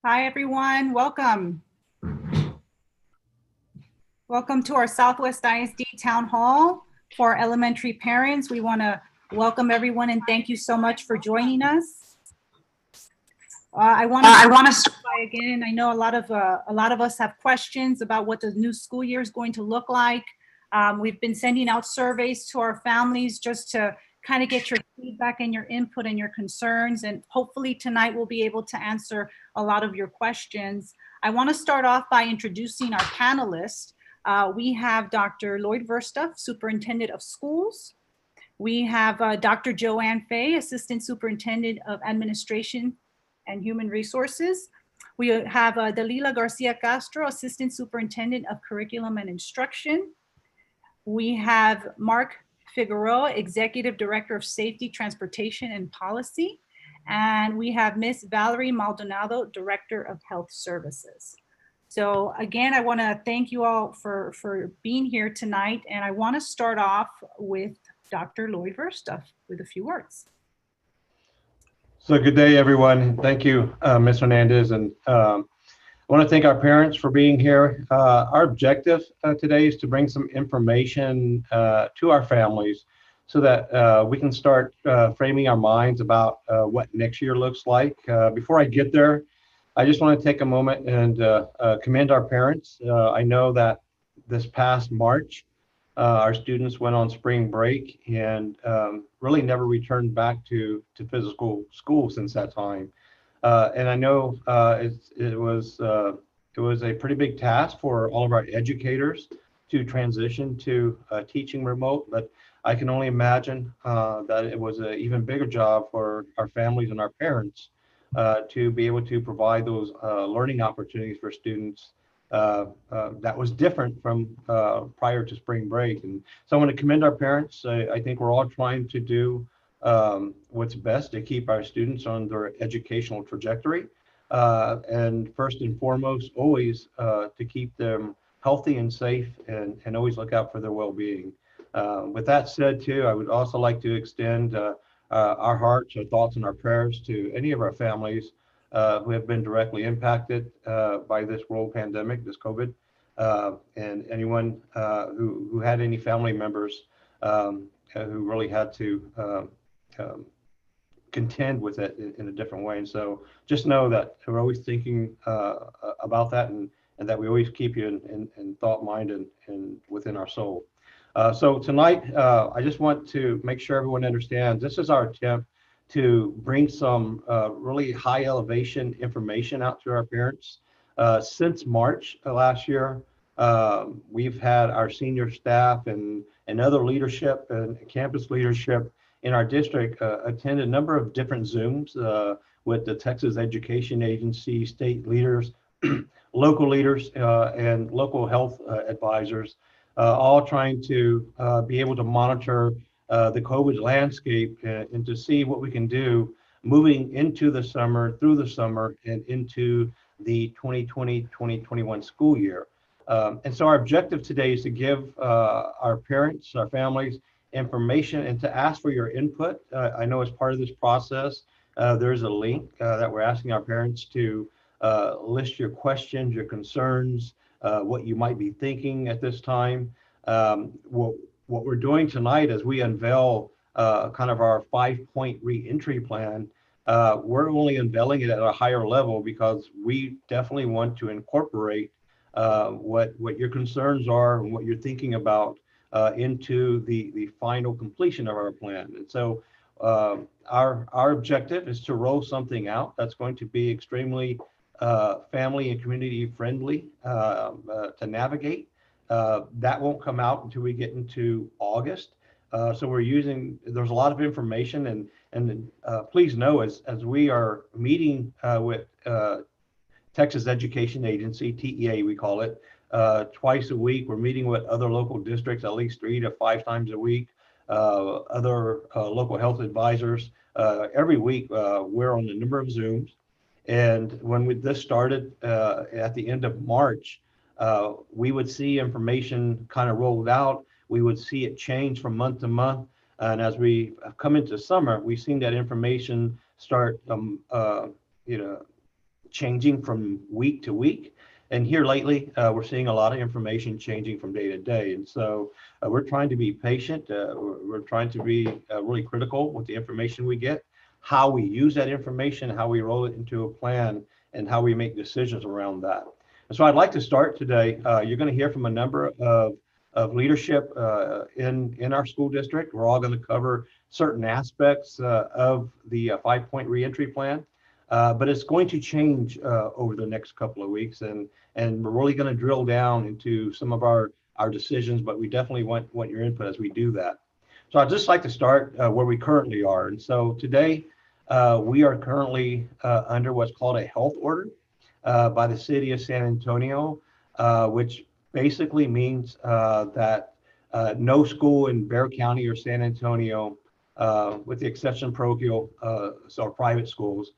Hi, everyone. Welcome. Welcome to our Southwest ISD Town Hall for elementary parents. We want to welcome everyone and thank you so much for joining us. I want to start by again. I know a lot of us have questions about what the new school year is going to look like. We've been sending out surveys to our families just to kind of get your feedback and your input and your concerns. And hopefully tonight we'll be able to answer a lot of your questions. I want to start off by introducing our panelists. We have Dr. Lloyd Verstuff, Superintendent of Schools. We have Dr. Joanne Fay, Assistant Superintendent of Administration and Human Resources. We have Dalila Garcia Castro, Assistant Superintendent of Curriculum and Instruction. We have Mark Figueroa, Executive Director of Safety, Transportation, and Policy. And we have Miss Valerie Maldonado, Director of Health Services. So again, I want to thank you all for being here tonight. And I want to start off with Dr. Lloyd Verstuff with a few words. So good day, everyone. Thank you, Ms. Hernandez. And I want to thank our parents for being here. Our objective today is to bring some information to our families so that we can start framing our minds about what next year looks like. Before I get there, I just want to take a moment and commend our parents. I know that this past March, our students went on spring break and really never returned back to physical school since that time. And I know it was a pretty big task for all of our educators to transition to teaching remote, but I can only imagine that it was an even bigger job for our families and our parents to be able to provide those learning opportunities for students that was different from prior to spring break. And so I want to commend our parents. I think we're all trying to do what's best to keep our students on their educational trajectory. And first and foremost, always to keep them healthy and safe and always look out for their well-being. With that said, too, I would also like to extend our hearts, our thoughts, and our prayers to any of our families who have been directly impacted by this world pandemic, this COVID, and anyone who had any family members who really had to contend with it in a different way. And so just know that we're always thinking about that and that we always keep you in thought, mind, and within our soul. So tonight, I just want to make sure everyone understands this is our attempt to bring some really high elevation information out to our parents. Since March last year, we've had our senior staff and other leadership and campus leadership in our district attend a number of different Zooms with the Texas Education Agency, state leaders, local leaders, and local health advisors, all trying to be able to monitor the COVID landscape and to see what we can do moving into the summer, through the summer, and into the 2020-2021 school year. And so our objective today is to give our parents, our families, information and to ask for your input. I know as part of this process, there's a link that we're asking our parents to list your questions, your concerns, what you might be thinking at this time. What we're doing tonight as we unveil kind of our 5-point reentry plan, we're only unveiling it at a higher level because we definitely want to incorporate what your concerns are and what you're thinking about into the final completion of our plan. And so our objective is to roll something out that's going to be extremely family and community friendly to navigate. That won't come out until we get into August. So there's a lot of information and please know as we are meeting with Texas Education Agency, TEA we call it, twice a week. We're meeting with other local districts at least 3 to 5 times a week, other local health advisors. Every week we're on a number of Zooms. And when this started at the end of March, we would see information kind of rolled out. We would see it change from month to month. And as we come into summer, we've seen that information start, changing from week to week. And here lately, we're seeing a lot of information changing from day to day. And so we're trying to be patient. We're trying to be really critical with the information we get, how we use that information, how we roll it into a plan, and how we make decisions around that. And so I'd like to start today. You're going to hear from a number of leadership in our school district. We're all going to cover certain aspects of the 5-point reentry plan. But it's going to change over the next couple of weeks, and we're really going to drill down into some of our decisions, but we definitely want your input as we do that. So I'd just like to start where we currently are. And so today, we are currently under what's called a health order by the city of San Antonio, which basically means that no school in Bexar County or San Antonio, with the exception of parochial, so private schools,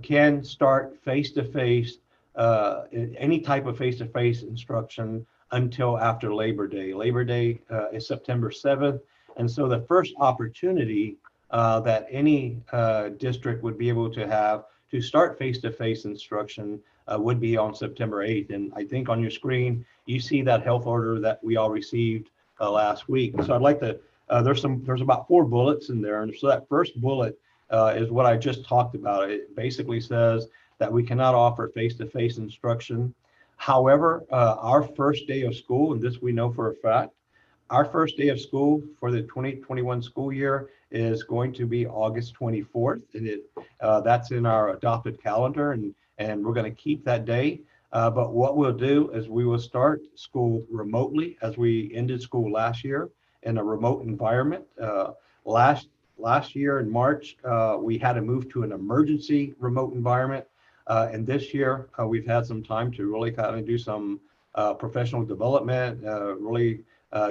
can start face-to-face, any type of face-to-face instruction until after Labor Day. Labor Day is September 7th. And so the first opportunity that any district would be able to have to start face-to-face instruction would be on September 8th. And I think on your screen, you see that health order that we all received last week. So I'd like to, there's about 4 bullets in there. And so that first bullet is what I just talked about. It basically says that we cannot offer face-to-face instruction. However, our first day of school, and this we know for a fact, our first day of school for the 2021 school year is going to be August 24th, and that's in our adopted calendar, and we're going to keep that day. But what we'll do is we will start school remotely, as we ended school last year in a remote environment. Last year in March, we had to move to an emergency remote environment. And this year, we've had some time to really kind of do some professional development, really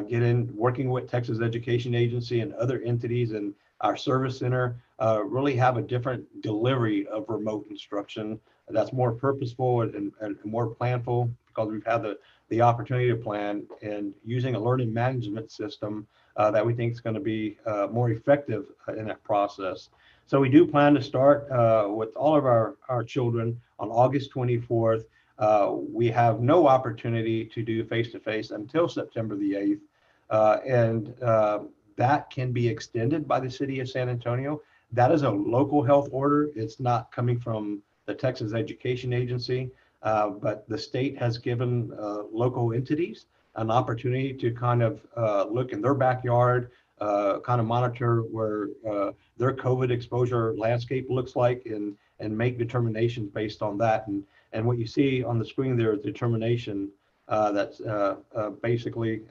get in working with Texas Education Agency and other entities and our service center, really have a different delivery of remote instruction that's more purposeful and more planful, because we've had the opportunity to plan and using a learning management system that we think is going to be more effective in that process. So we do plan to start with all of our children on August 24th. We have no opportunity to do face-to-face until September the 8th. And that can be extended by the city of San Antonio. That is a local health order. It's not coming from the Texas Education Agency, but the state has given local entities an opportunity to kind of look in their backyard, kind of monitor where their COVID exposure landscape looks like, and make determinations based on that. And what you see on the screen there is determination that's basically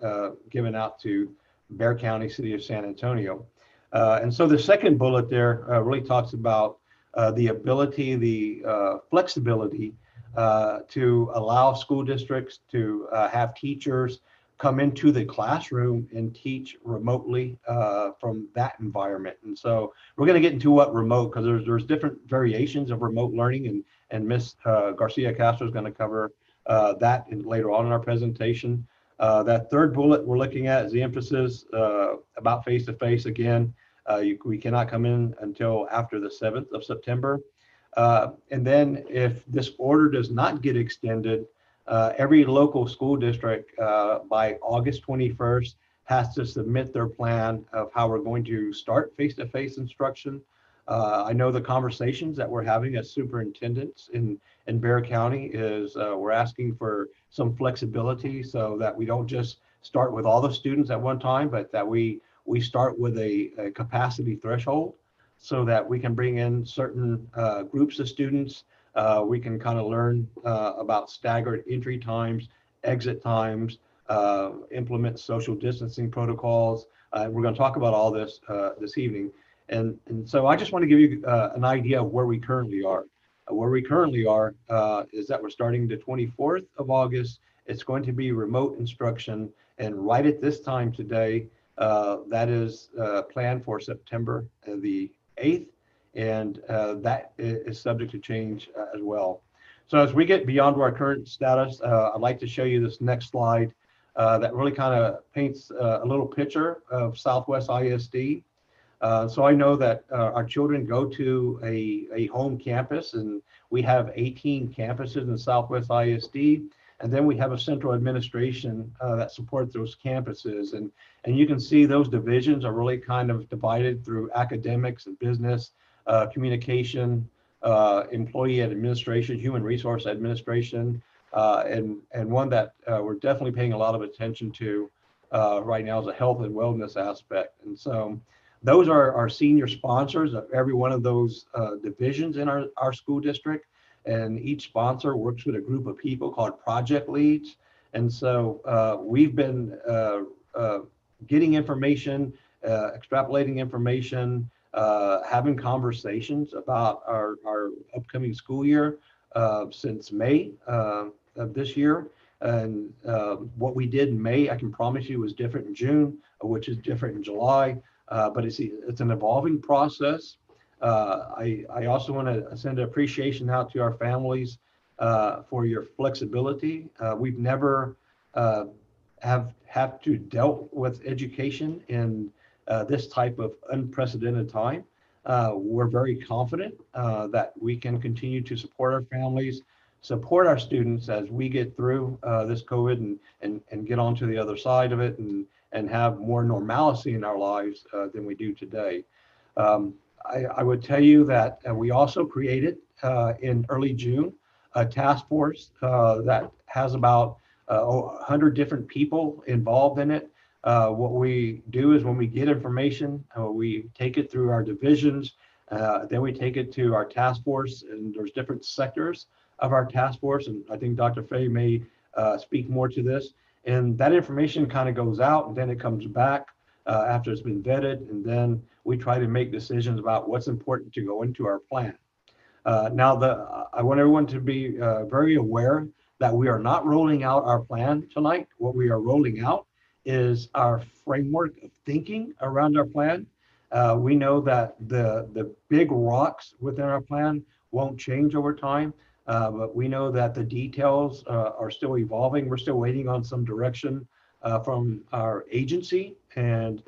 given out to Bexar County, City of San Antonio. And so the second bullet there really talks about the ability, the flexibility to allow school districts to have teachers come into the classroom and teach remotely from that environment. And so we're going to get into what remote, because there's different variations of remote learning, and Ms. Garcia Castro is going to cover that later on in our presentation. That third bullet we're looking at is the emphasis about face-to-face. Again, we cannot come in until after the 7th of September. And then if this order does not get extended, every local school district by August 21st has to submit their plan of how we're going to start face-to-face instruction. I know the conversations that we're having as superintendents in Bexar County is we're asking for some flexibility so that we don't just start with all the students at one time, but that we start with a capacity threshold so that we can bring in certain groups of students. We can kind of learn about staggered entry times, exit times, implement social distancing protocols. We're going to talk about all this this evening. And so I just want to give you an idea of where we currently are. Where we currently are is that we're starting the 24th of August. It's going to be remote instruction. And right at this time today, that is planned for September the 8th. And that is subject to change as well. So as we get beyond our current status, I'd like to show you this next slide that really kind of paints a little picture of Southwest ISD. So I know that our children go to a home campus, and we have 18 campuses in Southwest ISD. And then we have a central administration that supports those campuses. And you can see those divisions are really kind of divided through academics and business, communication, employee administration, human resource administration, and one that we're definitely paying a lot of attention to right now is a health and wellness aspect. And so those are our senior sponsors of every one of those divisions in our school district. And each sponsor works with a group of people called project leads. And so we've been getting information, extrapolating information, having conversations about our upcoming school year since May of this year. And what we did in May, I can promise you, was different in June, which is different in July. But it's an evolving process. I also want to send an appreciation out to our families for your flexibility. We've never have to dealt with education in this type of unprecedented time. We're very confident that we can continue to support our families, support our students as we get through this COVID and get on to the other side of it and have more normalcy in our lives than we do today. I would tell you that we also created in early June a task force that has about 100 different people involved in it. What we do is when we get information, we take it through our divisions, then we take it to our task force, and there's different sectors of our task force. And I think Dr. Fay may speak more to this. And that information kind of goes out, and then it comes back after it's been vetted, and then we try to make decisions about what's important to go into our plan. Now, I want everyone to be very aware that we are not rolling out our plan tonight. What we are rolling out is our framework of thinking around our plan. We know that the big rocks within our plan won't change over time, but we know that the details are still evolving. We're still waiting on some direction from our agency and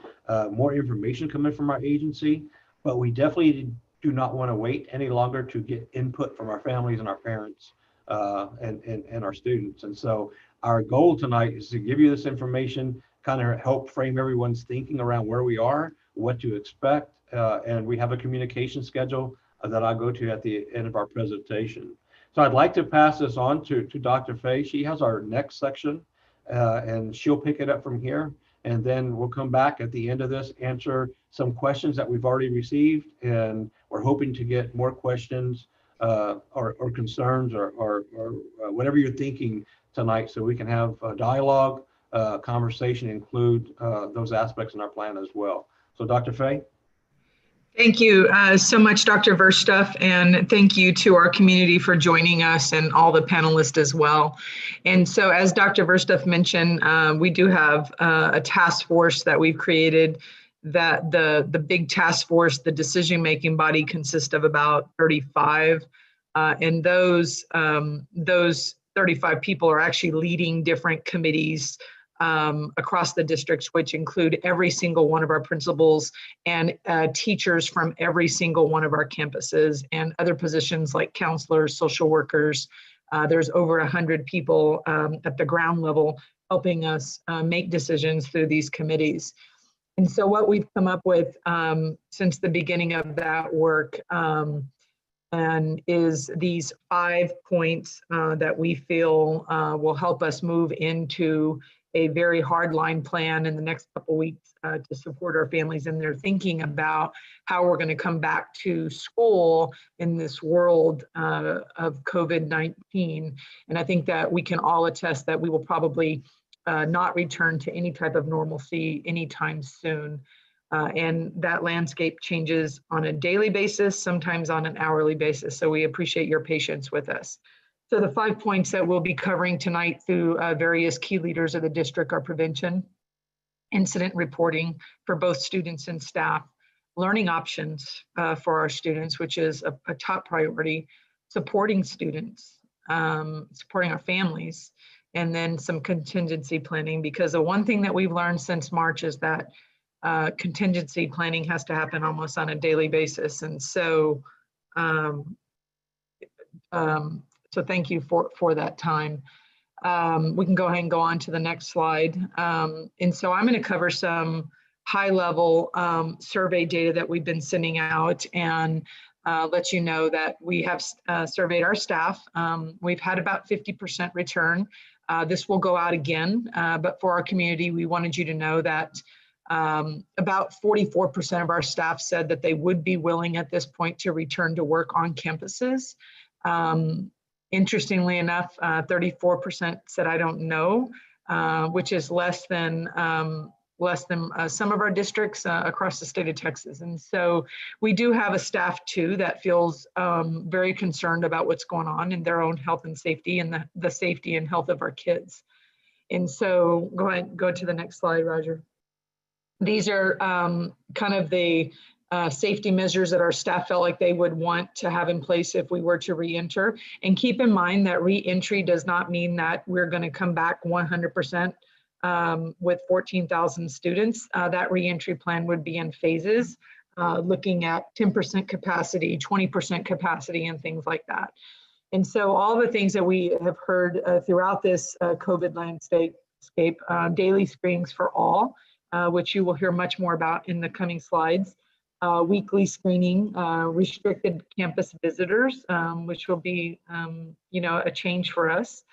more information coming from our agency, but we definitely do not want to wait any longer to get input from our families and our parents and our students. And so our goal tonight is to give you this information, kind of help frame everyone's thinking around where we are, what to expect, and we have a communication schedule that I'll go to at the end of our presentation. So I'd like to pass this on to Dr. Fay. She has our next section, and she'll pick it up from here. And then we'll come back at the end of this, answer some questions that we've already received. And we're hoping to get more questions or concerns or whatever you're thinking tonight, so we can have a dialogue, conversation, include those aspects in our plan as well. So Dr. Fay. Thank you so much, Dr. Verstuff, and thank you to our community for joining us and all the panelists as well. And so as Dr. Verstuff mentioned, we do have a task force that we've created, that the big task force, the decision-making body, consists of about 35, and those 35 people are actually leading different committees across the districts, which include every single one of our principals and teachers from every single one of our campuses, and other positions like counselors, social workers. There's over 100 people at the ground level helping us make decisions through these committees. And so what we've come up with since the beginning of that work and is these 5 points that we feel will help us move into a very hardline plan in the next couple of weeks to support our families in their thinking about how we're going to come back to school in this world of COVID-19. And I think that we can all attest that we will probably not return to any type of normalcy anytime soon. And that landscape changes on a daily basis, sometimes on an hourly basis. So we appreciate your patience with us. So the 5 points that we'll be covering tonight through various key leaders of the district are prevention, incident reporting for both students and staff, learning options for our students, which is a top priority, supporting students, supporting our families, and then some contingency planning, because the one thing that we've learned since March is that contingency planning has to happen almost on a daily basis. And so, so thank you for that time. We can go ahead and go on to the next slide. And so I'm going to cover some high-level survey data that we've been sending out and let you know that we have surveyed our staff. We've had about 50% return. This will go out again, but for our community, we wanted you to know that about 44% of our staff said that they would be willing at this point to return to work on campuses. Interestingly enough, 34% said, I don't know, which is less than some of our districts across the state of Texas. And so we do have a staff too that feels very concerned about what's going on in their own health and safety and the safety and health of our kids. And so go ahead, go to the next slide, Roger. These are kind of the safety measures that our staff felt like they would want to have in place if we were to re-enter. And keep in mind that re-entry does not mean that we're going to come back 100% with 14,000 students. That re-entry plan would be in phases, looking at 10% capacity, 20% capacity, and things like that. And so all the things that we have heard throughout this COVID landscape, daily screenings for all, which you will hear much more about in the coming slides, weekly screening, restricted campus visitors, which will be a change for us,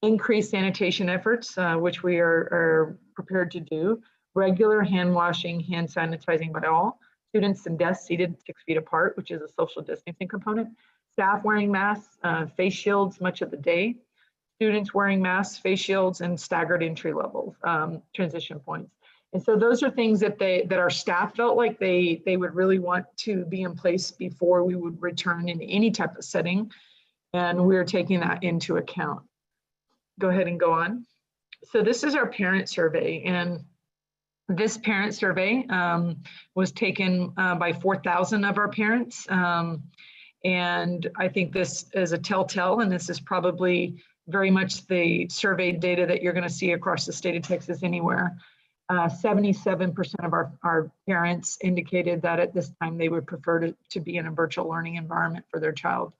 increased sanitation efforts, which we are prepared to do, regular hand washing, hand sanitizing by all, students and desks seated 6 feet apart, which is a social distancing component, staff wearing masks, face shields much of the day, students wearing masks, face shields, and staggered entry levels, transition points. And so those are things that our staff felt like they would really want to be in place before we would return in any type of setting. And we're taking that into account. Go ahead and go on. So this is our parent survey. And this parent survey was taken by 4,000 of our parents. And I think this is a telltale, and this is probably very much the survey data that you're going to see across the state of Texas anywhere. 77% of our parents indicated that at this time they would prefer to be in a virtual learning environment for their child.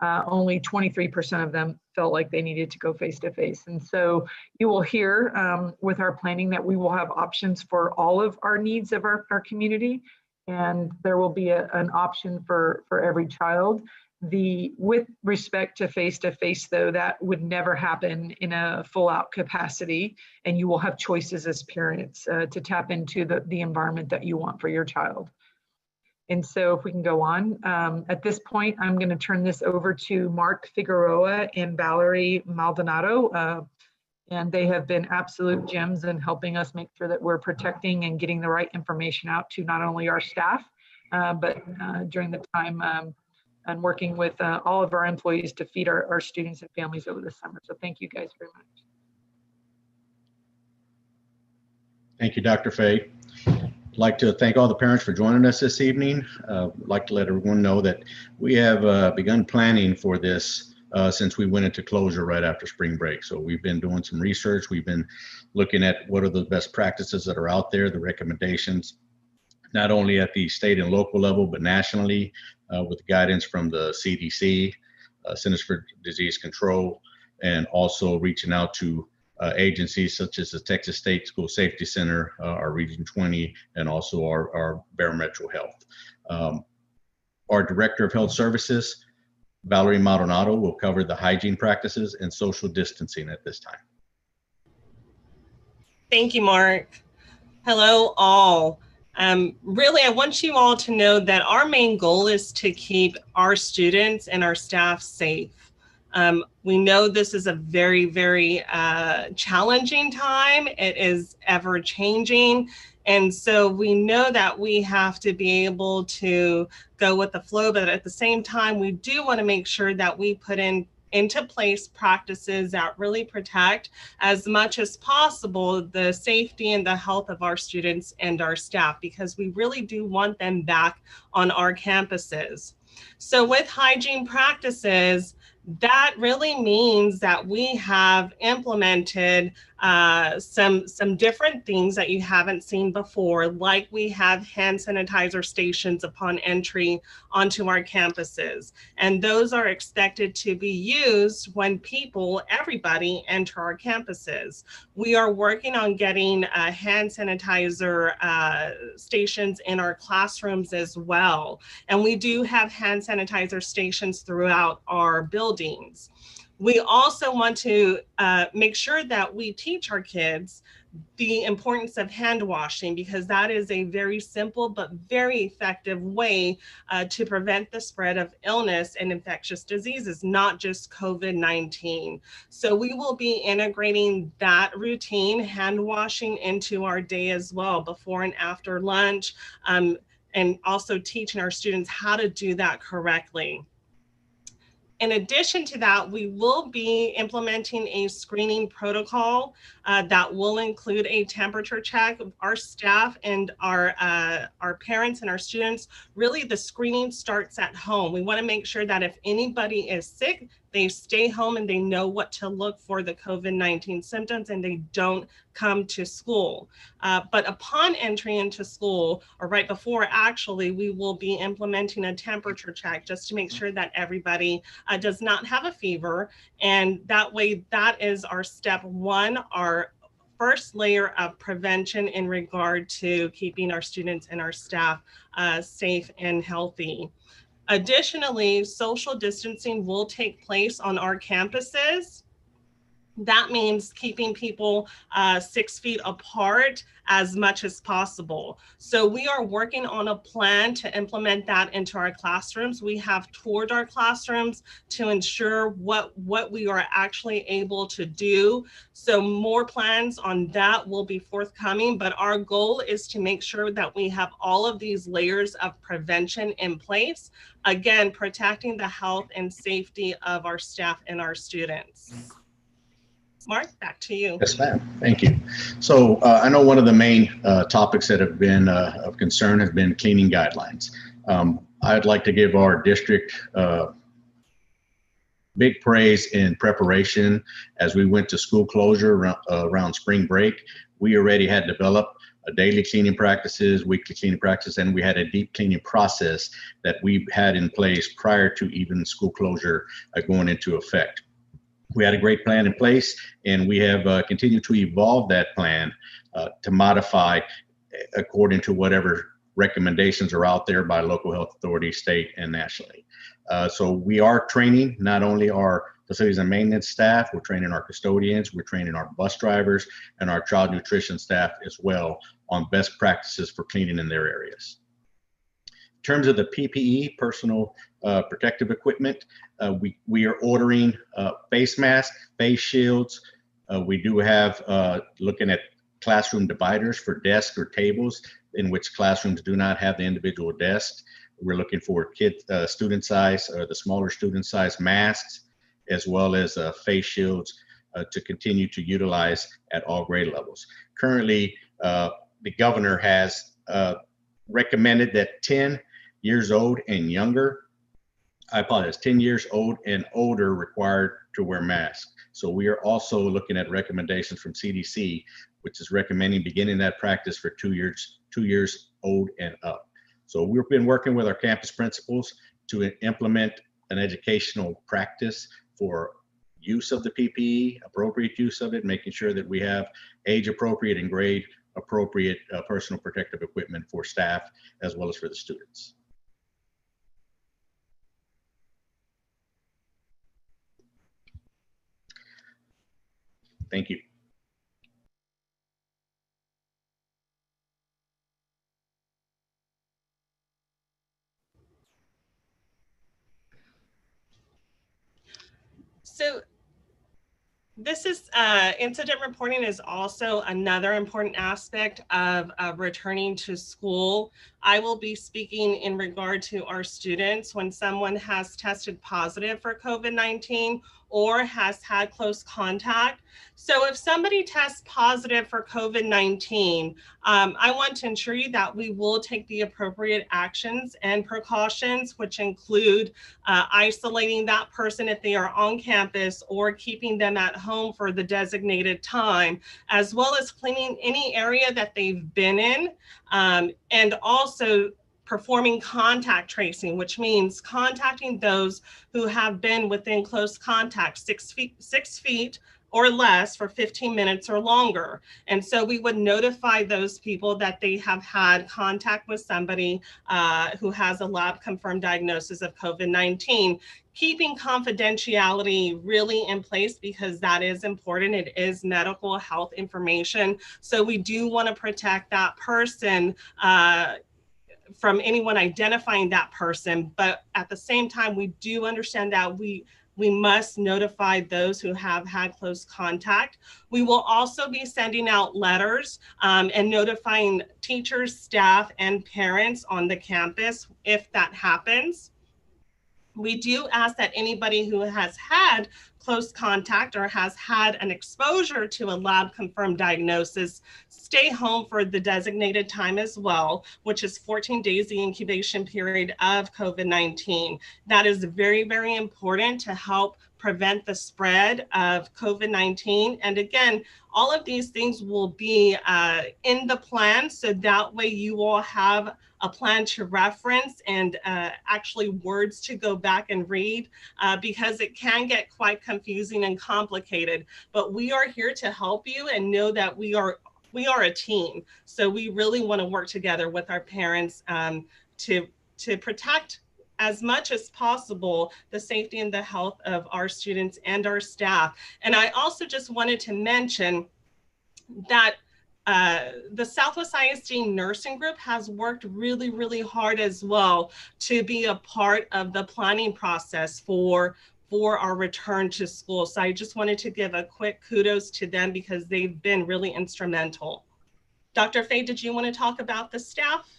Only 23% of them felt like they needed to go face-to-face. And so you will hear with our planning that we will have options for all of our needs of our community, and there will be an option for every child. With respect to face-to-face, though, that would never happen in a full-out capacity, and you will have choices as parents to tap into the environment that you want for your child. And so if we can go on, at this point, I'm going to turn this over to Mark Figueroa and Valerie Maldonado, and they have been absolute gems in helping us make sure that we're protecting and getting the right information out to not only our staff, but during the time and working with all of our employees to feed our students and families over the summer. So thank you guys very much. Thank you, Dr. Fay. I'd like to thank all the parents for joining us this evening. I'd like to let everyone know that we have begun planning for this since we went into closure right after spring break. So we've been doing some research. We've been looking at what are the best practices that are out there, the recommendations, not only at the state and local level, but nationally with guidance from the CDC, Centers for Disease Control, and also reaching out to agencies such as the Texas State School Safety Center, our Region 20, and also our Barometral Health. Our Director of Health Services, Valerie Maldonado, will cover the hygiene practices and social distancing at this time. Thank you, Mark. Hello, all. Really, I want you all to know that our main goal is to keep our students and our staff safe. We know this is a very, very challenging time. It is ever changing. And so we know that we have to be able to go with the flow, but at the same time, we do want to make sure that we put into place practices that really protect as much as possible the safety and the health of our students and our staff, because we really do want them back on our campuses. So with hygiene practices, That really means that we have implemented some different things that you haven't seen before, like we have hand sanitizer stations upon entry onto our campuses. And those are expected to be used when everybody enter our campuses. We are working on getting hand sanitizer stations in our classrooms as well. And we do have hand sanitizer stations throughout our buildings. We also want to make sure that we teach our kids the importance of hand washing, because that is a very simple but very effective way to prevent the spread of illness and infectious diseases, not just COVID-19. So we will be integrating that routine, hand washing, into our day as well, before and after lunch, and also teaching our students how to do that correctly. In addition to that, we will be implementing a screening protocol that will include a temperature check. Our staff and our parents and our students, really the screening starts at home. We want to make sure that if anybody is sick, they stay home and they know what to look for the COVID-19 symptoms, and they don't come to school. But upon entry into school, or right before, actually, we will be implementing a temperature check just to make sure that everybody does not have a fever. And that way, that is our step one, our first layer of prevention in regard to keeping our students and our staff safe and healthy. Additionally, social distancing will take place on our campuses. That means keeping people 6 feet apart as much as possible. So we are working on a plan to implement that into our classrooms. We have toured our classrooms to ensure what we are actually able to do. So more plans on that will be forthcoming, but our goal is to make sure that we have all of these layers of prevention in place. Again, protecting the health and safety of our staff and our students. Mark, back to you. Yes, ma'am. Thank you. So I know one of the main topics that have been of concern has been cleaning guidelines. I'd like to give our district big praise in preparation as we went to school closure around spring break. We already had developed a daily cleaning practices, weekly cleaning practices, and we had a deep cleaning process that we had in place prior to even school closure going into effect. We had a great plan in place, and we have continued to evolve that plan to modify according to whatever recommendations are out there by local health authorities, state and nationally. So we are training not only our facilities and maintenance staff, we're training our custodians, we're training our bus drivers and our child nutrition staff as well on best practices for cleaning in their areas. In terms of the PPE, personal protective equipment, we are ordering face masks, face shields. We do have looking at classroom dividers for desks or tables in which classrooms do not have the individual desks. We're looking for student size, the smaller student size masks, as well as face shields to continue to utilize at all grade levels. Currently, the governor has recommended that 10 years old and younger, 10 years old and older required to wear masks. So we are also looking at recommendations from CDC, which is recommending beginning that practice for 2 years old and up. So we've been working with our campus principals to implement an educational practice for use of the PPE, appropriate use of it, making sure that we have age appropriate and grade appropriate personal protective equipment for staff as well as for the students. Thank you. So this is incident reporting is also another important aspect of returning to school. I will be speaking in regard to our students when someone has tested positive for COVID-19 or has had close contact. So if somebody tests positive for COVID-19, I want to ensure you that we will take the appropriate actions and precautions, which include isolating that person if they are on campus or keeping them at home for the designated time, as well as cleaning any area that they've been in, and also performing contact tracing, which means contacting those who have been within close contact, 6 feet or less for 15 minutes or longer. And so we would notify those people that they have had contact with somebody who has a lab confirmed diagnosis of COVID-19, keeping confidentiality really in place because that is important. It is medical health information. So we do want to protect that person from anyone identifying that person, but at the same time, we do understand that we must notify those who have had close contact. We will also be sending out letters and notifying teachers, staff, and parents on the campus if that happens. We do ask that anybody who has had close contact or has had an exposure to a lab confirmed diagnosis stay home for the designated time as well, which is 14 days, the incubation period of COVID-19. That is very, very important to help prevent the spread of COVID-19. And again, all of these things will be in the plan, so that way you will have a plan to reference and actually words to go back and read because it can get quite confusing and complicated. But we are here to help you and know that we are a team. So we really want to work together with our parents to protect as much as possible the safety and the health of our students and our staff. And I also just wanted to mention that the Southwest ISD nursing group has worked really, really hard as well to be a part of the planning process for our return to school. So I just wanted to give a quick kudos to them because they've been really instrumental. Dr. Fay, did you want to talk about the staff?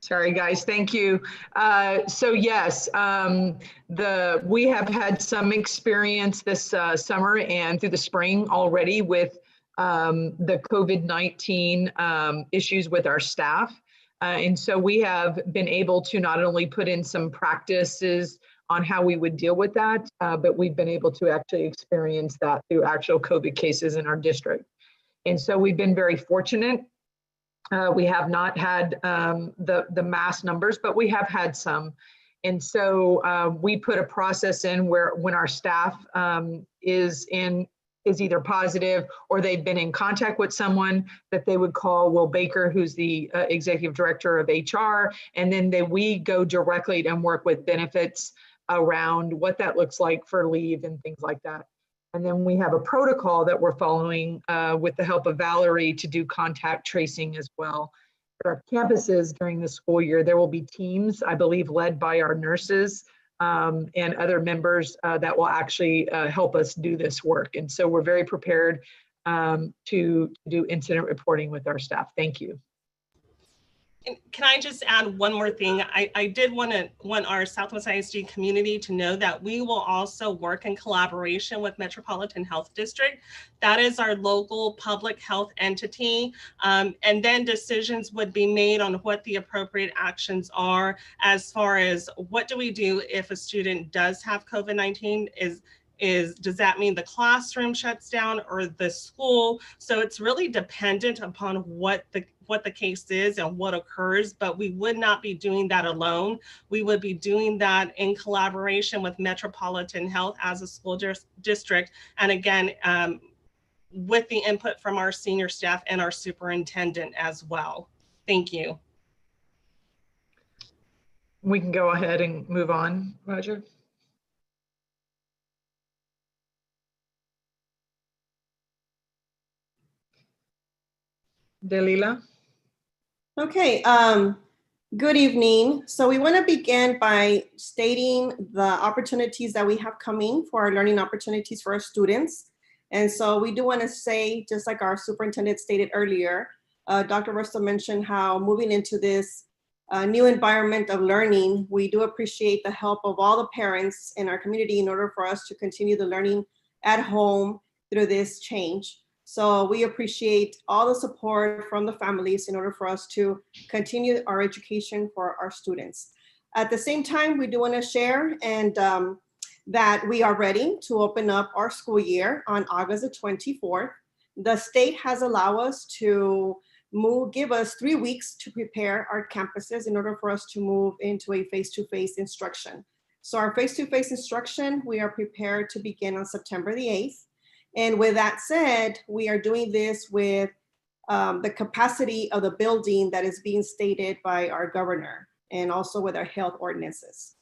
Sorry, guys. Thank you. So yes, we have had some experience this summer and through the spring already with the COVID-19 issues with our staff. And so we have been able to not only put in some practices on how we would deal with that, but we've been able to actually experience that through actual COVID cases in our district. And so we've been very fortunate. We have not had the mass numbers, but we have had some. And so we put a process in where when our staff is either positive or they've been in contact with someone, that they would call Will Baker, who's the executive director of HR, and then we go directly and work with benefits around what that looks like for leave and things like that. And then we have a protocol that we're following with the help of Valerie to do contact tracing as well. At our campuses during the school year, there will be teams, I believe, led by our nurses and other members that will actually help us do this work. And so we're very prepared to do incident reporting with our staff. Thank you. And can I just add one more thing? I did want our Southwest ISD community to know that we will also work in collaboration with Metropolitan Health District. That is our local public health entity. And then decisions would be made on what the appropriate actions are as far as what do we do if a student does have COVID-19 does that mean the classroom shuts down or the school? So it's really dependent upon what the case is and what occurs, but we would not be doing that alone. We would be doing that in collaboration with Metropolitan Health as a school district. And again, with the input from our senior staff and our superintendent as well. Thank you. We can go ahead and move on, Roger. Delila? Okay, good evening. So we want to begin by stating the opportunities that we have coming for our learning opportunities for our students. And so we do want to say, just like our superintendent stated earlier, Dr. Russell mentioned how moving into this new environment of learning, we do appreciate the help of all the parents in our community in order for us to continue the learning at home through this change. So we appreciate all the support from the families in order for us to continue our education for our students. At the same time, we do want to share and that we are ready to open up our school year on August the 24th. The state has allowed us to give us 3 weeks to prepare our campuses in order for us to move into a face-to-face instruction. So our face-to-face instruction, we are prepared to begin on September the 8th. And with that said, we are doing this with the capacity of the building that is being stated by our governor and also with our health ordinances.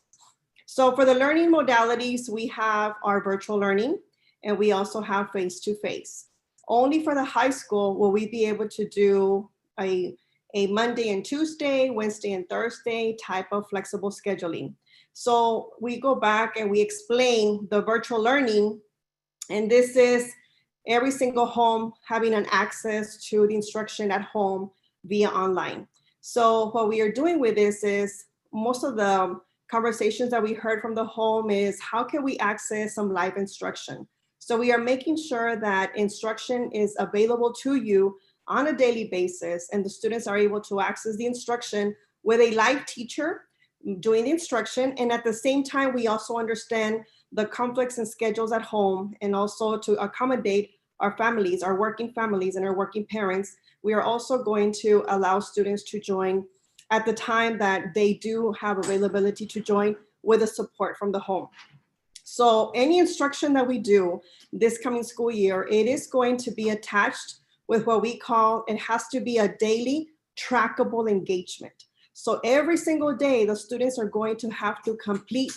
So for the learning modalities, we have our virtual learning and we also have face-to-face. Only for the high school will we be able to do a Monday and Tuesday, Wednesday and Thursday type of flexible scheduling. So we go back and we explain the virtual learning, and this is every single home having an access to the instruction at home via online. So what we are doing with this is most of the conversations that we heard from the home is how can we access some live instruction? So we are making sure that instruction is available to you on a daily basis and the students are able to access the instruction with a live teacher doing the instruction. And at the same time, we also understand the conflicts and schedules at home and also to accommodate our families, our working families and our working parents. We are also going to allow students to join at the time that they do have availability to join with the support from the home. So any instruction that we do this coming school year, it is going to be attached with what we call, it has to be a daily trackable engagement. So every single day, the students are going to have to complete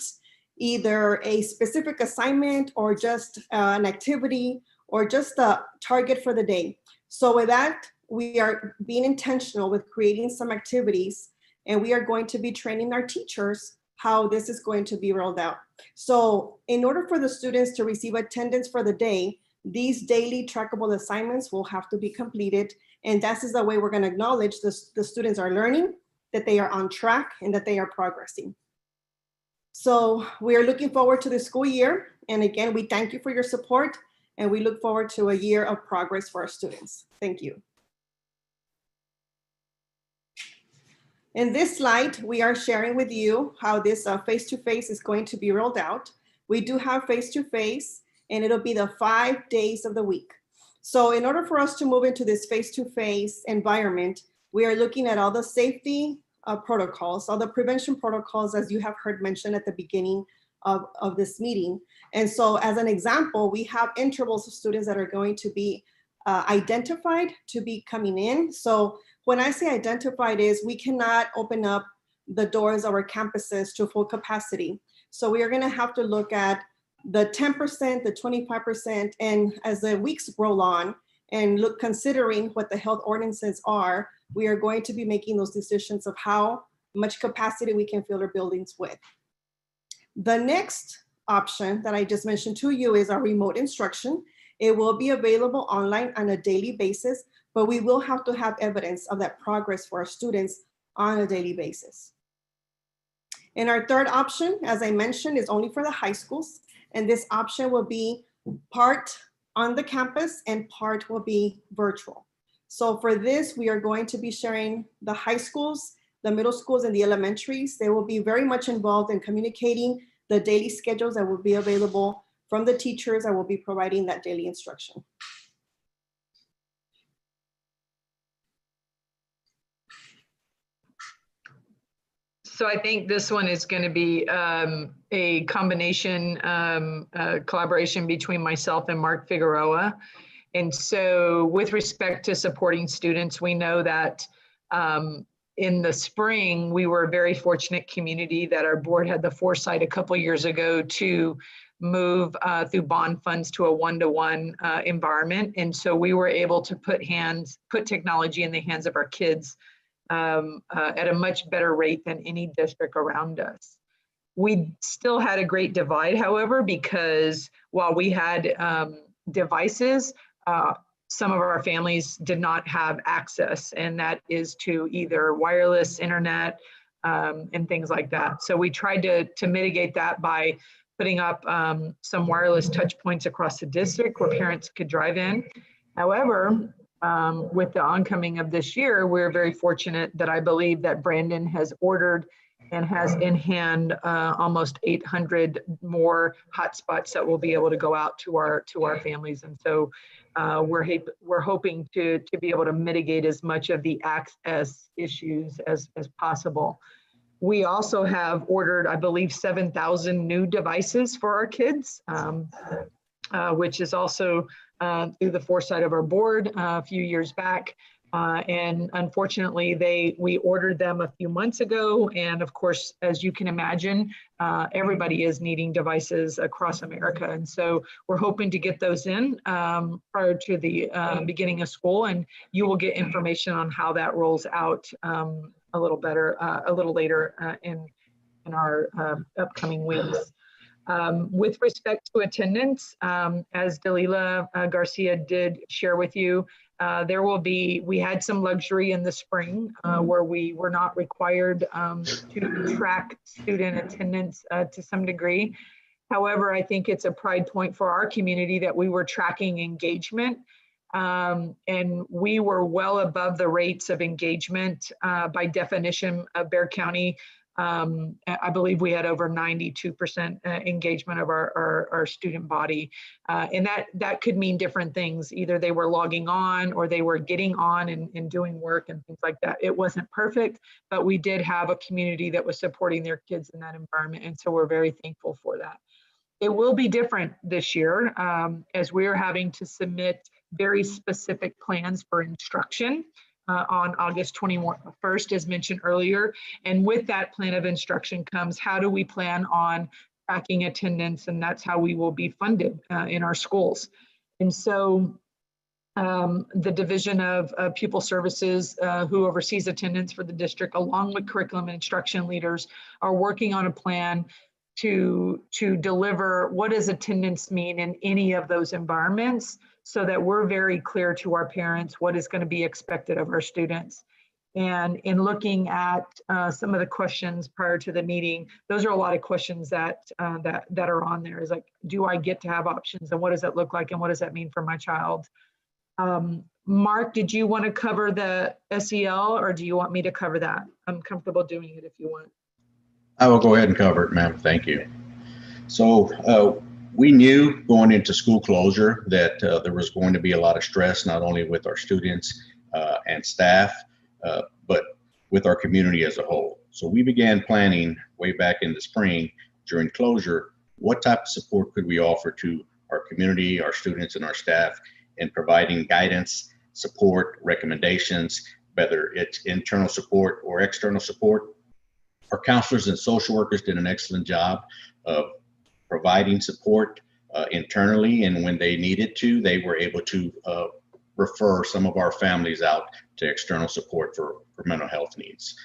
either a specific assignment or just an activity or just a target for the day. So with that, we are being intentional with creating some activities, and we are going to be training our teachers how this is going to be rolled out. So in order for the students to receive attendance for the day, these daily trackable assignments will have to be completed. And that is the way we're going to acknowledge the students are learning, that they are on track, and that they are progressing. So we are looking forward to the school year. And again, we thank you for your support, and we look forward to a year of progress for our students. Thank you. In this slide, we are sharing with you how this face-to-face is going to be rolled out. We do have face-to-face, and it'll be the 5 days of the week. So in order for us to move into this face-to-face environment, we are looking at all the safety protocols, all the prevention protocols, as you have heard mentioned at the beginning of this meeting. And so as an example, we have intervals of students that are going to be identified to be coming in. So when I say identified is we cannot open up the doors of our campuses to full capacity. So we are going to have to look at the 10%, the 25%, and as the weeks roll on and look, considering what the health ordinances are, we are going to be making those decisions of how much capacity we can fill our buildings with. The next option that I just mentioned to you is our remote instruction. It will be available online on a daily basis, but we will have to have evidence of that progress for our students on a daily basis. And our third option, as I mentioned, is only for the high schools. And this option will be part on the campus and part will be virtual. So for this, we are going to be sharing the high schools, the middle schools, and the elementaries. They will be very much involved in communicating the daily schedules that will be available from the teachers that will be providing that daily instruction. So I think this one is going to be a combination collaboration between myself and Mark Figueroa. And so with respect to supporting students, we know that in the spring, we were a very fortunate community that our board had the foresight a couple years ago to move through bond funds to a one-to-one environment. And so we were able to put technology in the hands of our kids at a much better rate than any district around us. We still had a great divide, however, because while we had devices, some of our families did not have access, and that is to either wireless internet and things like that. So we tried to mitigate that by putting up some wireless touch points across the district where parents could drive in. However, with the oncoming of this year, we're very fortunate that I believe that Brandon has ordered and has in hand almost 800 more hotspots that will be able to go out to our families. And so we're hoping to be able to mitigate as much of the access issues as possible. We also have ordered, I believe, 7,000 new devices for our kids, which is also through the foresight of our board a few years back. And unfortunately, we ordered them a few months ago. And of course, as you can imagine, everybody is needing devices across America. And so we're hoping to get those in prior to the beginning of school. And you will get information on how that rolls out a little later in our upcoming weeks. With respect to attendance, as Dalila Garcia did share with you, we had some luxury in the spring where we were not required to track student attendance to some degree. However, I think it's a pride point for our community that we were tracking engagement. And we were well above the rates of engagement by definition of Bexar County. I believe we had over 92% engagement of our student body. And that could mean different things. Either they were logging on or they were getting on and doing work and things like that. It wasn't perfect, but we did have a community that was supporting their kids in that environment. And so we're very thankful for that. It will be different this year as we're having to submit very specific plans for instruction on August 21st, as mentioned earlier. And with that plan of instruction comes, how do we plan on tracking attendance? And that's how we will be funded in our schools. And so the Division of Pupil Services, who oversees attendance for the district, along with curriculum and instruction leaders, are working on a plan to deliver what does attendance mean in any of those environments, so that we're very clear to our parents what is going to be expected of our students. And in looking at some of the questions prior to the meeting, those are a lot of questions that are on there. Is like, do I get to have options, and what does that look like, and what does that mean for my child? Mark, did you want to cover the SEL, or do you want me to cover that? I'm comfortable doing it if you want. I will go ahead and cover it, ma'am. Thank you. So we knew going into school closure that there was going to be a lot of stress, not only with our students and staff, but with our community as a whole. So we began planning way back in the spring during closure, what type of support could we offer to our community, our students, and our staff in providing guidance, support, recommendations, whether it's internal support or external support. Our counselors and social workers did an excellent job of providing support internally, and when they needed to, they were able to refer some of our families out to external support for mental health needs.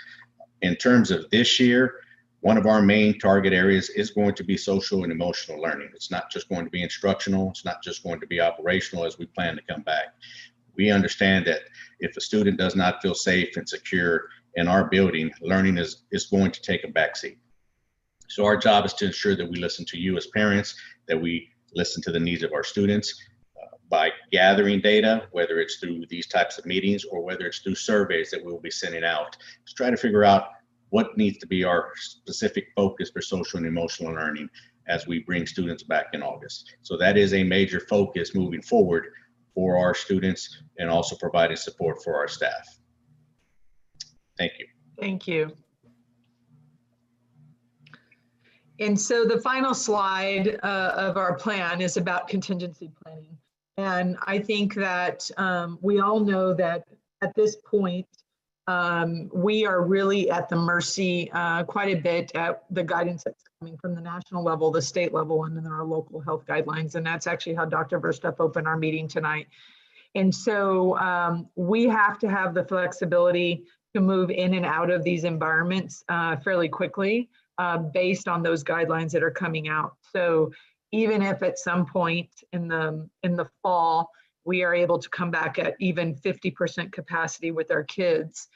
In terms of this year, one of our main target areas is going to be social and emotional learning. It's not just going to be instructional. It's not just going to be operational as we plan to come back. We understand that if a student does not feel safe and secure in our building, learning is going to take a backseat. So our job is to ensure that we listen to you as parents, that we listen to the needs of our students by gathering data, whether it's through these types of meetings or whether it's through surveys that we'll be sending out to try to figure out what needs to be our specific focus for social and emotional learning as we bring students back in August. So that is a major focus moving forward for our students and also providing support for our staff. Thank you. Thank you. And so the final slide of our plan is about contingency planning. And I think that we all know that at this point, we are really at the mercy quite a bit at the guidance that's coming from the national level, the state level, and then our local health guidelines. And that's actually how Dr. Verstuff opened our meeting tonight. And so we have to have the flexibility to move in and out of these environments fairly quickly based on those guidelines that are coming out. So even if at some point in the fall, we are able to come back at even 50% capacity with our kids,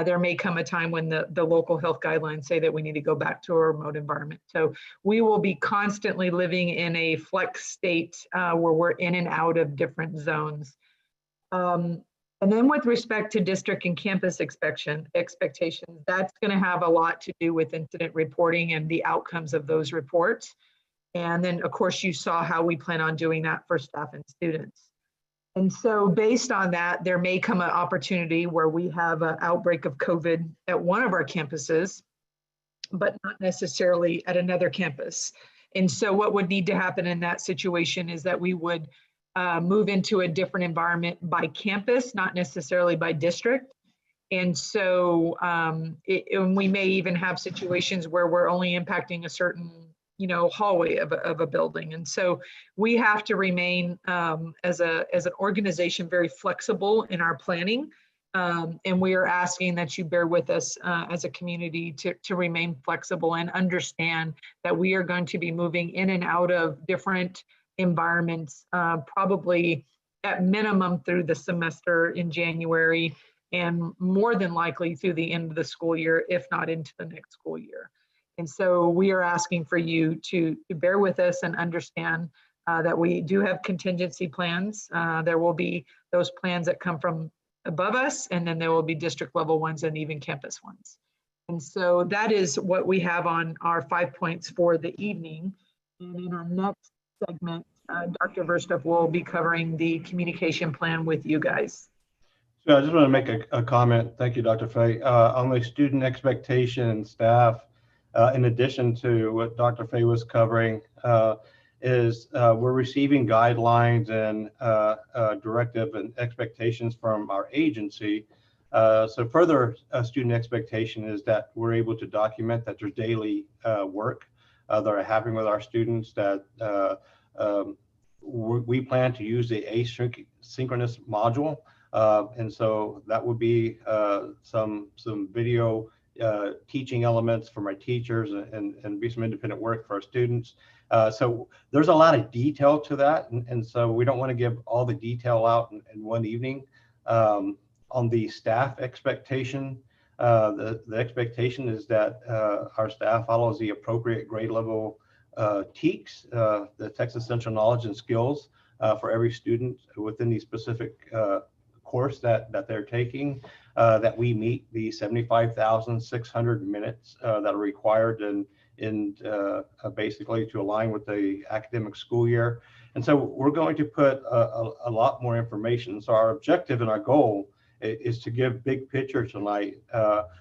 there may come a time when the local health guidelines say that we need to go back to a remote environment. So we will be constantly living in a flex state where we're in and out of different zones. And then with respect to district and campus expectations, that's going to have a lot to do with incident reporting and the outcomes of those reports. And then, of course, you saw how we plan on doing that for staff and students. And so based on that, there may come an opportunity where we have an outbreak of COVID at one of our campuses, but not necessarily at another campus. And so what would need to happen in that situation is that we would move into a different environment by campus, not necessarily by district. And so and we may even have situations where we're only impacting a certain hallway of a building. And so we have to remain as an organization very flexible in our planning. And we are asking that you bear with us as a community to remain flexible and understand that we are going to be moving in and out of different environments, probably at minimum through the semester in January, and more than likely through the end of the school year, if not into the next school year. And so we are asking for you to bear with us and understand that we do have contingency plans. There will be those plans that come from above us, and then there will be district level ones and even campus ones. And so that is what we have on our 5 points for the evening. And in our next segment, Dr. Verstuff will be covering the communication plan with you guys. So I just want to make a comment. Thank you, Dr. Fay. On the student expectation and staff, in addition to what Dr. Fay was covering, we're receiving guidelines and directive and expectations from our agency. So further student expectation is that we're able to document that there's daily work that are happening with our students, that we plan to use the asynchronous module. And so that would be some video teaching elements for my teachers and be some independent work for our students. So there's a lot of detail to that. And so we don't want to give all the detail out in one evening. On the staff expectation, the expectation is that our staff follows the appropriate grade level TEKS, the Texas Essential Knowledge and Skills for every student within the specific course that they're taking, that we meet the 75,600 minutes that are required in basically to align with the academic school year. And so we're going to put a lot more information. So our objective and our goal is to give big picture tonight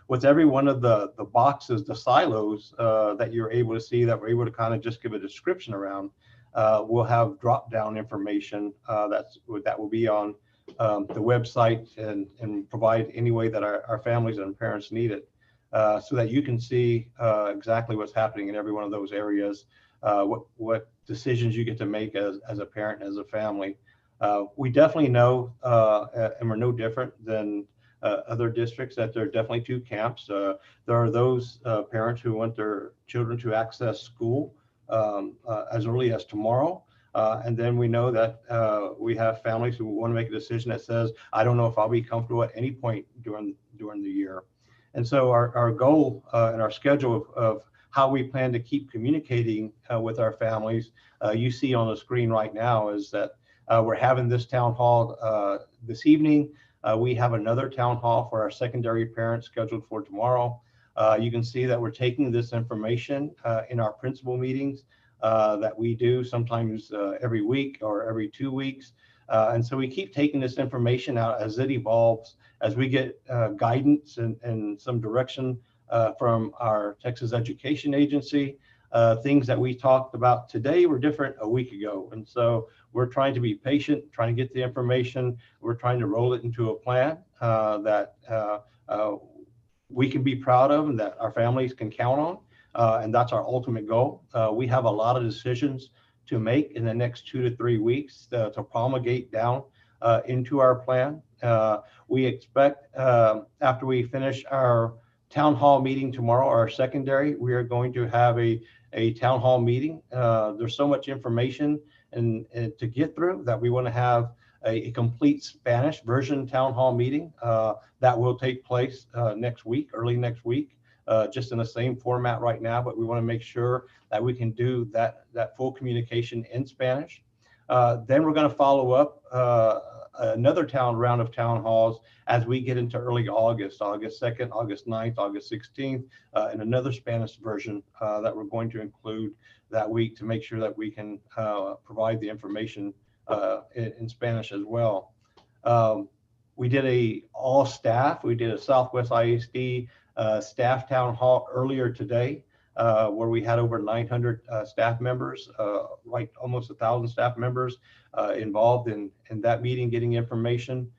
with every one of the boxes, the silos that you're able to see, that we're able to kind of just give a description around. We'll have drop down information that will be on the website and provide any way that our families and parents need it, so that you can see exactly what's happening in every one of those areas, what decisions you get to make as a parent, as a family. We definitely know, and we're no different than other districts, that there are definitely two camps. There are those parents who want their children to access school as early as tomorrow. And then we know that we have families who want to make a decision that says, I don't know if I'll be comfortable at any point during the year. And so our goal and our schedule of how we plan to keep communicating with our families, you see on the screen right now, is that we're having this town hall this evening. We have another town hall for our secondary parents scheduled for tomorrow. You can see that we're taking this information in our principal meetings that we do sometimes every week or every 2 weeks. And so we keep taking this information out as it evolves, as we get guidance and some direction from our Texas Education Agency. Things that we talked about today were different a week ago. And so we're trying to be patient, trying to get the information. We're trying to roll it into a plan that we can be proud of and that our families can count on. And that's our ultimate goal. We have a lot of decisions to make in the next 2 to 3 weeks to promulgate down into our plan. We expect after we finish our town hall meeting tomorrow, our secondary, we are going to have a town hall meeting. There's so much information and to get through that we want to have a complete Spanish version town hall meeting that will take place next week, early next week, just in the same format right now, but we want to make sure that we can do that full communication in Spanish. Then we're going to follow up another round of town halls as we get into early August, August 2nd, August 9th, August 16th, and another Spanish version that we're going to include that week to make sure that we can provide the information in Spanish as well. We did a Southwest ISD staff town hall earlier today, where we had over 900 staff members, almost 1,000 staff members involved in that meeting, getting information.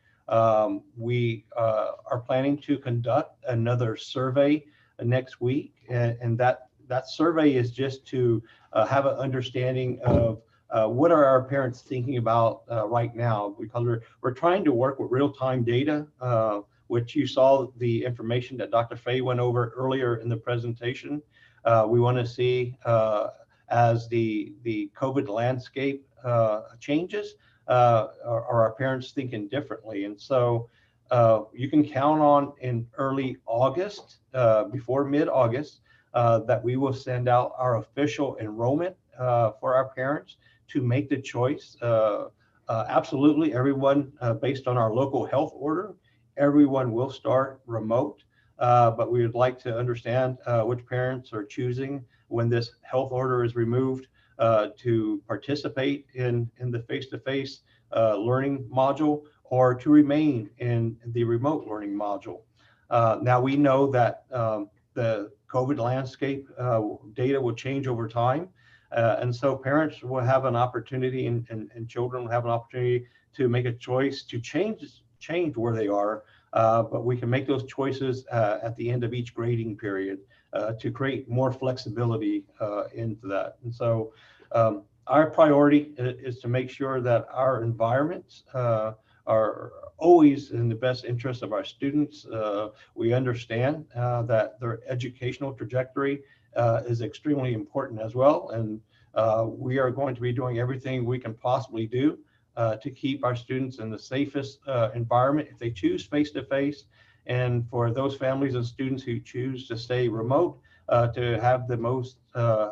We are planning to conduct another survey next week, and that survey is just to have an understanding of what are our parents thinking about right now, because we're trying to work with real-time data, which you saw the information that Dr. Fay went over earlier in the presentation. We want to see as the COVID landscape changes, are our parents thinking differently? And so you can count on in early August, before mid-August, that we will send out our official enrollment for our parents to make the choice. Absolutely, everyone, based on our local health order, everyone will start remote. But we would like to understand which parents are choosing when this health order is removed to participate in the face-to-face learning module or to remain in the remote learning module. Now we know that the COVID landscape data will change over time. And so parents will have an opportunity and children will have an opportunity to make a choice to change where they are. But we can make those choices at the end of each grading period to create more flexibility into that. And so our priority is to make sure that our environments are always in the best interest of our students. We understand that their educational trajectory is extremely important as well. And we are going to be doing everything we can possibly do to keep our students in the safest environment if they choose face-to-face, and for those families and students who choose to stay remote, to have the most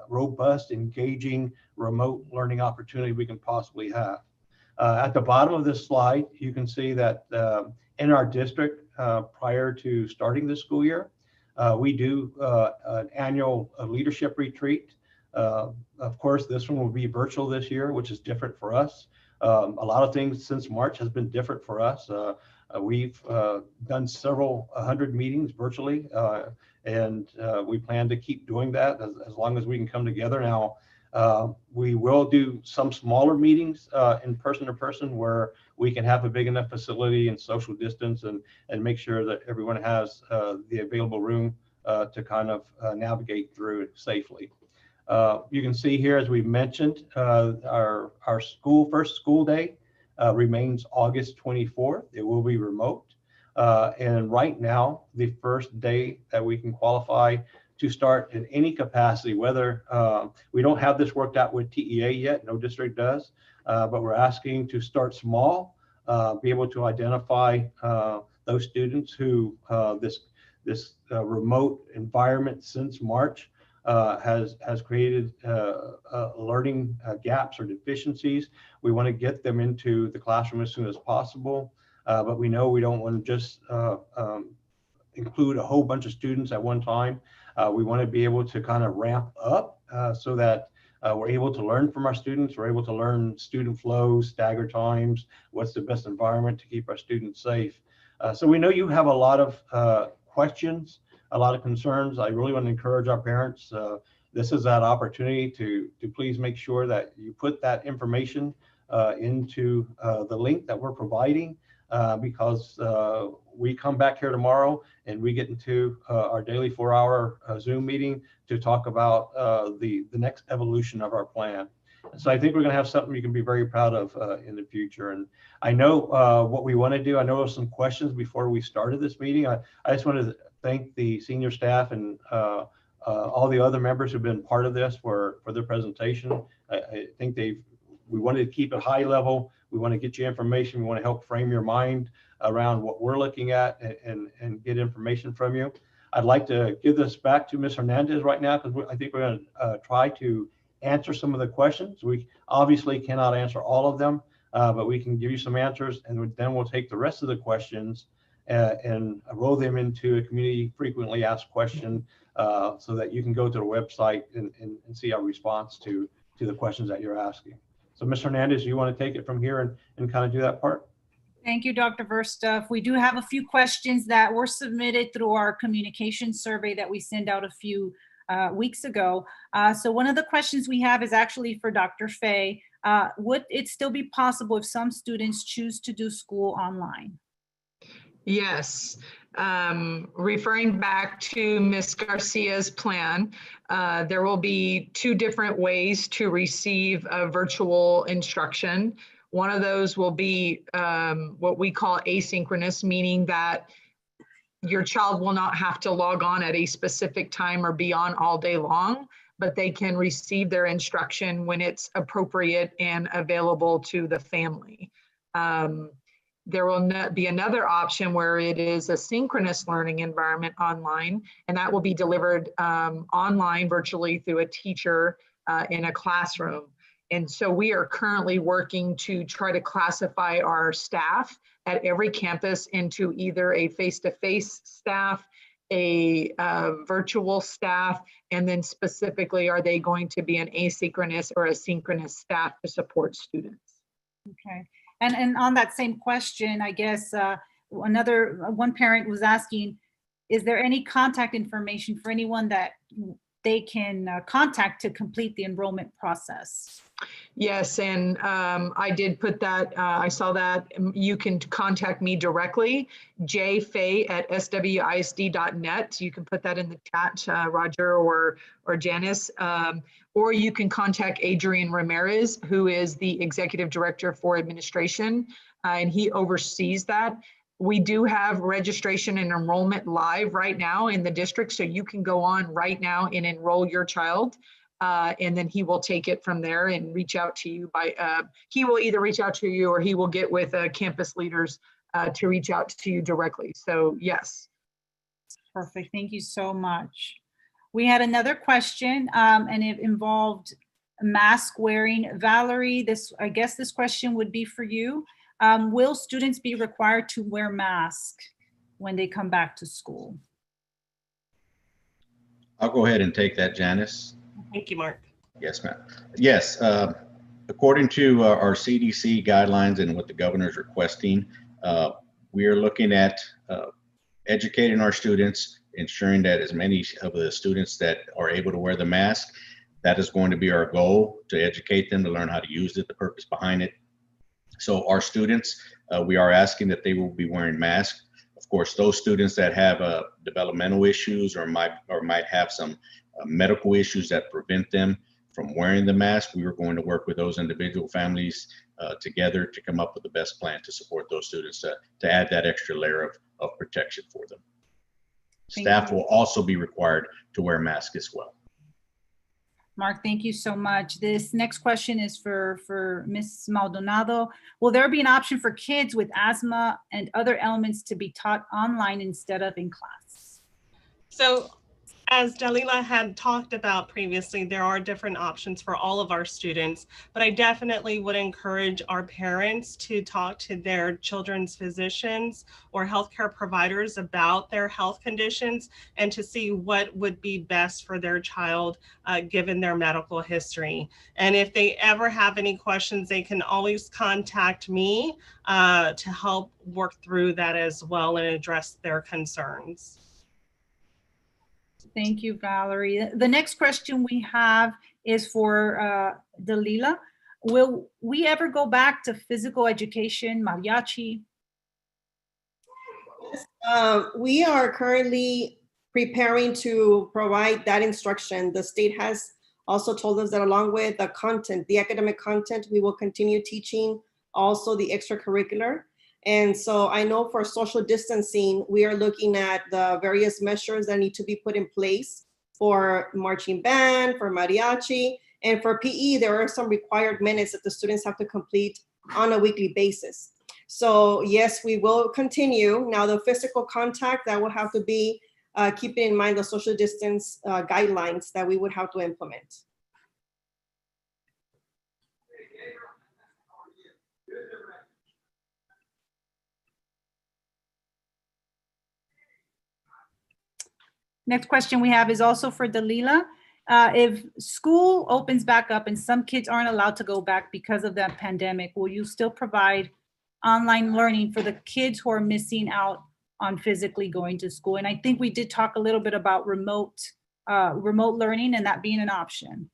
robust, engaging remote learning opportunity we can possibly have. At the bottom of this slide, you can see that in our district, prior to starting the school year, we do an annual leadership retreat. Of course, this one will be virtual this year, which is different for us. A lot of things since March has been different for us. We've done several hundred meetings virtually, and we plan to keep doing that as long as we can come together. Now, we will do some smaller meetings in person to person where we can have a big enough facility and social distance and make sure that everyone has the available room to kind of navigate through it safely. You can see here, as we mentioned, our first school day remains August 24th. It will be remote. And right now, the first day that we can qualify to start in any capacity, whether we don't have this worked out with TEA yet, no district does, but we're asking to start small, be able to identify those students who this remote environment since March has created learning gaps or deficiencies. We want to get them into the classroom as soon as possible, but we know we don't want to just include a whole bunch of students at one time. We want to be able to kind of ramp up so that we're able to learn from our students. We're able to learn student flows, stagger times, what's the best environment to keep our students safe. So we know you have a lot of questions, a lot of concerns. I really want to encourage our parents. This is that opportunity to please make sure that you put that information into the link that we're providing, because we come back here tomorrow and we get into our daily 4-hour Zoom meeting to talk about the next evolution of our plan. So I think we're going to have something you can be very proud of in the future. And I know what we want to do. I know there's some questions before we started this meeting. I just wanted thank the senior staff and all the other members who've been part of this for their presentation. I think we wanted to keep it high level. We want to get you information. We want to help frame your mind around what we're looking at and get information from you. I'd like to give this back to Ms. Hernandez right now, because I think we're going to try to answer some of the questions. We obviously cannot answer all of them, but we can give you some answers, and then we'll take the rest of the questions and roll them into a community frequently asked question, so that you can go to the website and see our response to the questions that you're asking. So Ms. Hernandez, you want to take it from here and kind of do that part? Thank you, Dr. Verstuff. We do have a few questions that were submitted through our communication survey that we sent out a few weeks ago. So one of the questions we have is actually for Dr. Fay. Would it still be possible if some students choose to do school online? Yes. Referring back to Ms. Garcia's plan, there will be two different ways to receive virtual instruction. One of those will be what we call asynchronous, meaning that your child will not have to log on at a specific time or be on all day long, but they can receive their instruction when it's appropriate and available to the family. There will be another option where it is a synchronous learning environment online, and that will be delivered online virtually through a teacher in a classroom. And so we are currently working to try to classify our staff at every campus into either a face-to-face staff, a virtual staff, and then specifically, are they going to be an asynchronous or a synchronous staff to support students? Okay. And on that same question, I guess one parent was asking, is there any contact information for anyone that they can contact to complete the enrollment process? Yes, and I did put that, I saw that. You can contact me directly, jfay@swisd.net. You can put that in the chat, Roger or Janice. Or you can contact Adrian Ramirez, who is the Executive Director for Administration, and he oversees that. We do have registration and enrollment live right now in the district, so you can go on right now and enroll your child. And then he will take it from there and reach out to you he will either reach out to you or he will get with campus leaders to reach out to you directly. So yes. Perfect, thank you so much. We had another question and it involved mask wearing. Valerie, I guess this question would be for you. Will students be required to wear masks when they come back to school? I'll go ahead and take that, Janice. Thank you, Mark. Yes, ma'am. Yes, according to our CDC guidelines and what the governor is requesting, we are looking at educating our students, ensuring that as many of the students that are able to wear the mask, that is going to be our goal, to educate them, to learn how to use it, the purpose behind it. So our students, we are asking that they will be wearing masks. Of course, those students that have developmental issues or might have some medical issues that prevent them from wearing the mask, we are going to work with those individual families together to come up with the best plan to support those students to add that extra layer of protection for them. Staff will also be required to wear masks as well. Mark, thank you so much. This next question is for Ms. Maldonado. Will there be an option for kids with asthma and other elements to be taught online instead of in class? So as Dalila had talked about previously, there are different options for all of our students, but I definitely would encourage our parents to talk to their children's physicians or healthcare providers about their health conditions and to see what would be best for their child given their medical history. And if they ever have any questions, they can always contact me to help work through that as well and address their concerns. Thank you, Valerie. The next question we have is for Dalila. Will we ever go back to physical education, mariachi? We are currently preparing to provide that instruction. The state has also told us that along with the content, the academic content, we will continue teaching also the extracurricular. And so I know for social distancing, we are looking at the various measures that need to be put in place for marching band, for mariachi, and for PE, there are some required minutes that the students have to complete on a weekly basis. So yes, we will continue. Now the physical contact, that will have to be keeping in mind the social distance guidelines that we would have to implement. Next question we have is also for Dalila. If school opens back up and some kids aren't allowed to go back because of that pandemic, will you still provide online learning for the kids who are missing out on physically going to school? And I think we did talk a little bit about remote learning and that being an option.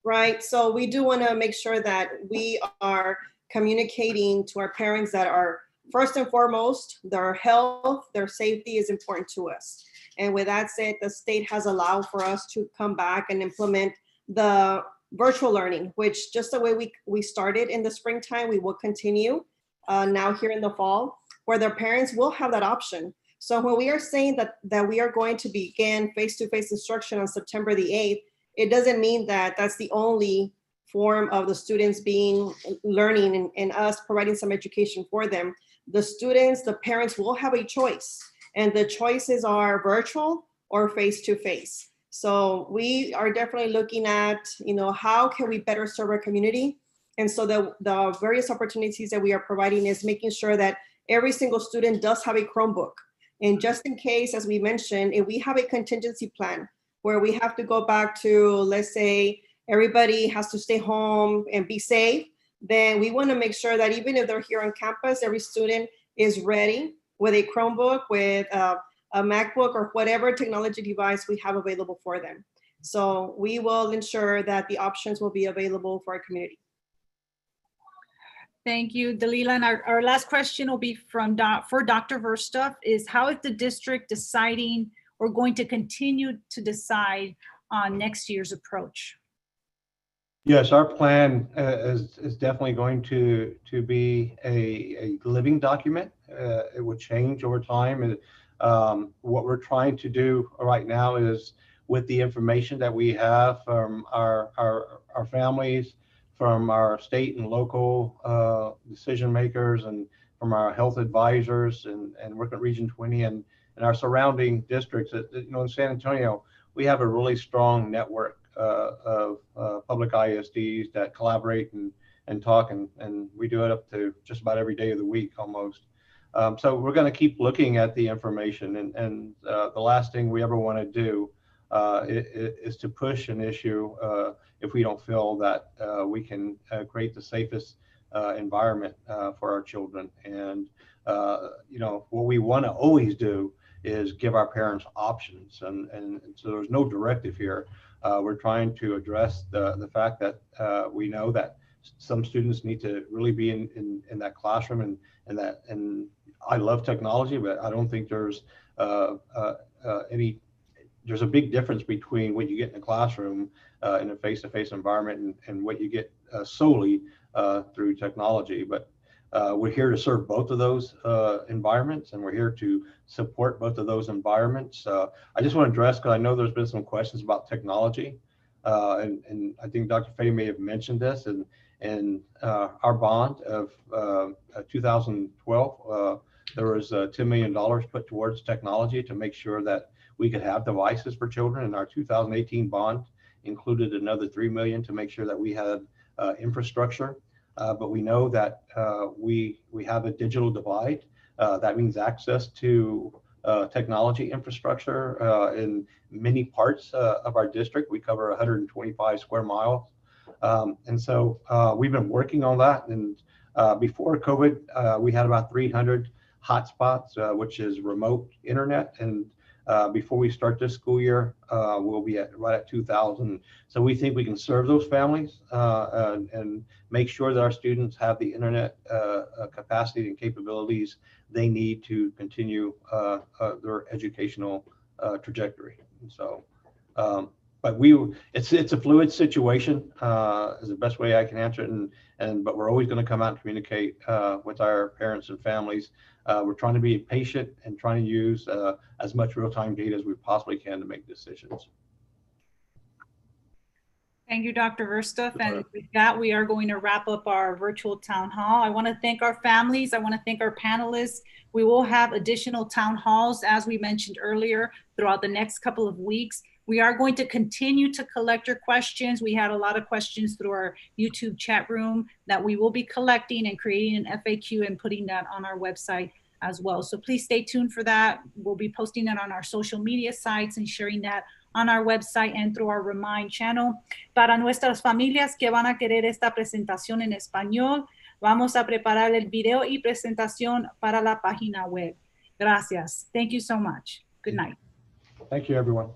Right, so we do want to make sure that we are communicating to our parents that are first and foremost, their health, their safety is important to us. And with that said, the state has allowed for us to come back and implement the virtual learning, which just the way we started in the springtime, we will continue now here in the fall, where their parents will have that option. So when we are saying that we are going to begin face-to-face instruction on September the 8th, it doesn't mean that that's the only form of the students being learning and us providing some education for them. The students, the parents will have a choice, and the choices are virtual or face-to-face. So we are definitely looking at, how can we better serve our community? And so the various opportunities that we are providing is making sure that every single student does have a Chromebook. And just in case, as we mentioned, if we have a contingency plan where we have to go back to, let's say, everybody has to stay home and be safe, then we want to make sure that even if they're here on campus, every student is ready with a Chromebook, with a MacBook, or whatever technology device we have available for them. So we will ensure that the options will be available for our community. Thank you, Dalila. And our last question will be for Dr. Verstuff is, how is the district deciding or going to continue to decide on next year's approach? Yes, our plan is definitely going to be a living document. It will change over time. What we're trying to do right now is, with the information that we have from our families, from our state and local decision makers, and from our health advisors, and working at Region 20 and our surrounding districts. In San Antonio, we have a really strong network of public ISDs that collaborate and talk, and we do it up to just about every day of the week almost. So we're going to keep looking at the information, and the last thing we ever want to do is to push an issue if we don't feel that we can create the safest environment for our children. And what we want to always do is give our parents options, and so there's no directive here. We're trying to address the fact that we know that some students need to really be in that classroom, and I love technology, but I don't think there's there's a big difference between what you get in a classroom in a face-to-face environment and what you get solely through technology. But we're here to serve both of those environments, and we're here to support both of those environments. I just want to address, because I know there's been some questions about technology, and I think Dr. Fay may have mentioned this, and our bond of 2012, there was $10 million put towards technology to make sure that we could have devices for children, and our 2018 bond included another $3 million to make sure that we had infrastructure. But we know that we have a digital divide. That means access to technology infrastructure in many parts of our district. We cover 125 square miles. And so we've been working on that. And before COVID, we had about 300 hotspots, which is remote internet. And before we start this school year, we'll be right at 2,000. So we think we can serve those families and make sure that our students have the internet capacity and capabilities they need to continue their educational trajectory. And so but it's a fluid situation, is the best way I can answer it. But we're always going to come out and communicate with our parents and families. We're trying to be patient and trying to use as much real-time data as we possibly can to make decisions. Thank you, Dr. Verstuff. And with that, we are going to wrap up our virtual town hall. I want to thank our families. I want to thank our panelists. We will have additional town halls, as we mentioned earlier, throughout the next couple of weeks. We are going to continue to collect your questions. We had a lot of questions through our YouTube chat room that we will be collecting and creating an FAQ and putting that on our website as well. So please stay tuned for that. We'll be posting that on our social media sites and sharing that on our website and through our Remind channel. Para nuestras familias que van a querer esta presentación en español, vamos a preparar el video y presentación para la página web. Gracias. Thank you so much. Good night. Thank you, everyone.